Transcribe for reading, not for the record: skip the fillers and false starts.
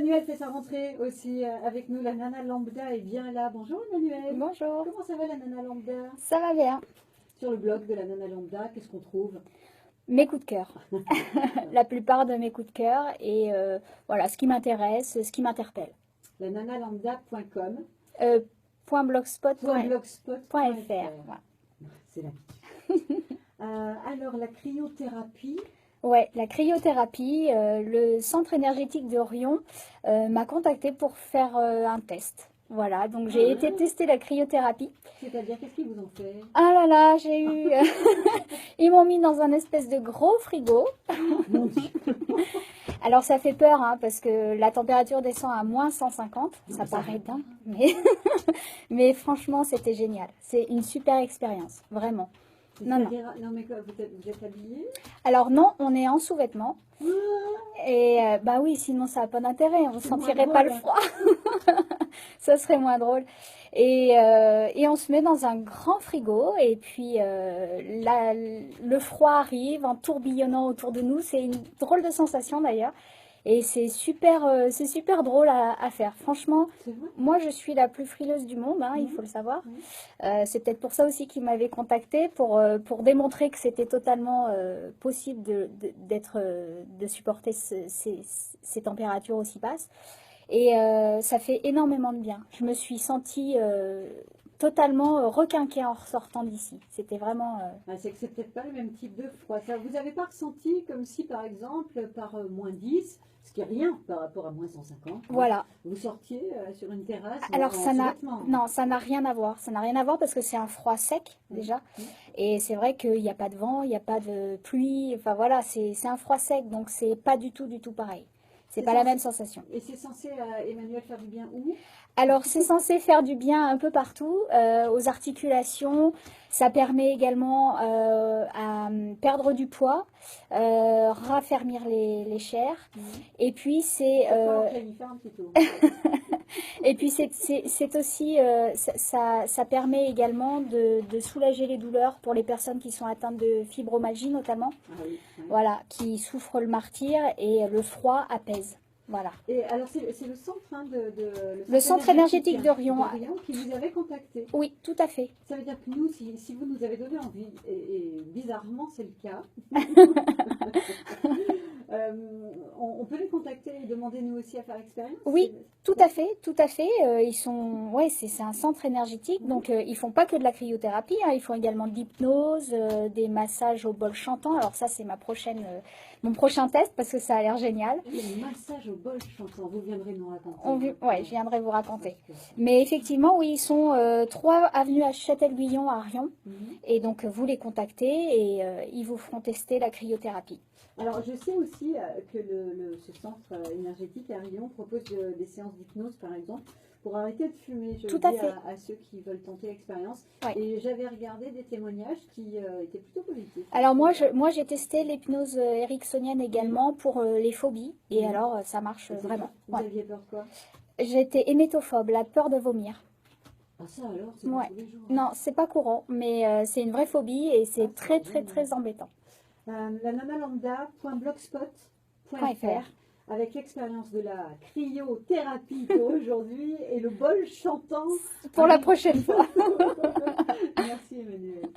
Emmanuel fait sa rentrée aussi avec nous. La Nana Lambda est bien là. Bonjour Emmanuel. Bonjour. Comment ça va la Nana Lambda? Ça va bien. Sur le blog de la Nana Lambda, qu'est-ce qu'on trouve? Mes coups de cœur. La plupart de mes coups de cœur et voilà, ce qui m'intéresse, ce qui m'interpelle. La nanalambda.com. .blogspot.fr. Voilà. C'est l'habitude. Alors la cryothérapie. Ouais, la cryothérapie, le centre énergétique de Rion m'a contacté pour faire un test. Voilà, donc j'ai été tester la cryothérapie. C'est-à-dire, qu'est-ce qu'ils vous ont fait? Ah là là, j'ai eu... Ils m'ont mis dans un espèce de gros frigo. Mon Dieu. Alors ça fait peur, hein, parce que la température descend à moins 150. Ça paraît dingue, mais franchement, c'était génial. C'est une super expérience, vraiment. Non, mais quoi, vous êtes habillé? Alors non, on est en sous-vêtements. Et bah oui, sinon ça n'a pas d'intérêt, on ne sentirait pas le froid. Ça serait moins drôle. Et on se met dans un grand frigo et puis le froid arrive en tourbillonnant autour de nous. C'est une drôle de sensation d'ailleurs. Et c'est super drôle à faire. Franchement, moi je suis la plus frileuse du monde, hein, il faut le savoir. C'est peut-être pour ça aussi qu'ils m'avaient contacté, pour démontrer que c'était totalement possible de supporter ces températures aussi basses. Et ça fait énormément de bien. Je me suis sentie totalement requinquée en ressortant d'ici. C'était vraiment... C'est que c'est peut-être pas le même type de froid. Ça, vous n'avez pas ressenti comme si, par exemple, par moins 10, ce qui est rien par rapport à moins 150, voilà. Vous sortiez sur une terrasse? Alors ça n'a rien à voir. Ça n'a rien à voir parce que c'est un froid sec déjà. Et c'est vrai qu'il n'y a pas de vent, il n'y a pas de pluie. Enfin voilà, c'est un froid sec, donc c'est pas du tout pareil. C'est pas la même sensation. Et c'est censé, Emmanuel, faire du bien où? Alors, c'est censé faire du bien un peu partout, aux articulations. Ça permet également à perdre du poids, raffermir les chairs. Et puis, c'est... Et puis, c'est aussi... ça permet également de soulager les douleurs pour les personnes qui sont atteintes de fibromyalgie, notamment. Voilà, qui souffrent le martyre et le froid apaise. Voilà. Et alors, c'est le centre, hein, le centre énergétique de Rion qui vous avait contacté. Oui, tout à fait. Ça veut dire que nous, si vous nous avez donné envie, et bizarrement c'est le cas, on peut les contacter et demander nous aussi à faire expérience? Oui, tout à fait, tout à fait. Ils sont, ouais, c'est un centre énergétique, donc ils font pas que de la cryothérapie, hein, ils font également de l'hypnose, des massages au bol chantant. Alors ça, c'est mon prochain test parce que ça a l'air génial. Le massage au bol chantant, vous viendrez nous raconter. Oui, je viendrai vous raconter. Mais effectivement, oui, ils sont 3 avenue à Châtel-Guyon à Rion, et donc vous les contactez et ils vous feront tester la cryothérapie. Alors, je sais aussi que ce centre énergétique à Rion propose des séances d'hypnose, par exemple, pour arrêter de fumer. Je le dis à ceux qui veulent tenter l'expérience. Et j'avais regardé des témoignages qui étaient plutôt positifs. Alors, moi j'ai testé l'hypnose ericksonienne également pour les phobies. Et alors, ça marche vraiment. Vous aviez peur de quoi? J'étais hémétophobe, la peur de vomir. Ah ça alors, c'est pas tous les jours. Non, c'est pas courant, mais c'est une vraie phobie et c'est très embêtant. La nanalambda.blogspot.fr avec l'expérience de la cryothérapie pour aujourd'hui et le bol chantant pour la prochaine fois. Merci Emmanuel.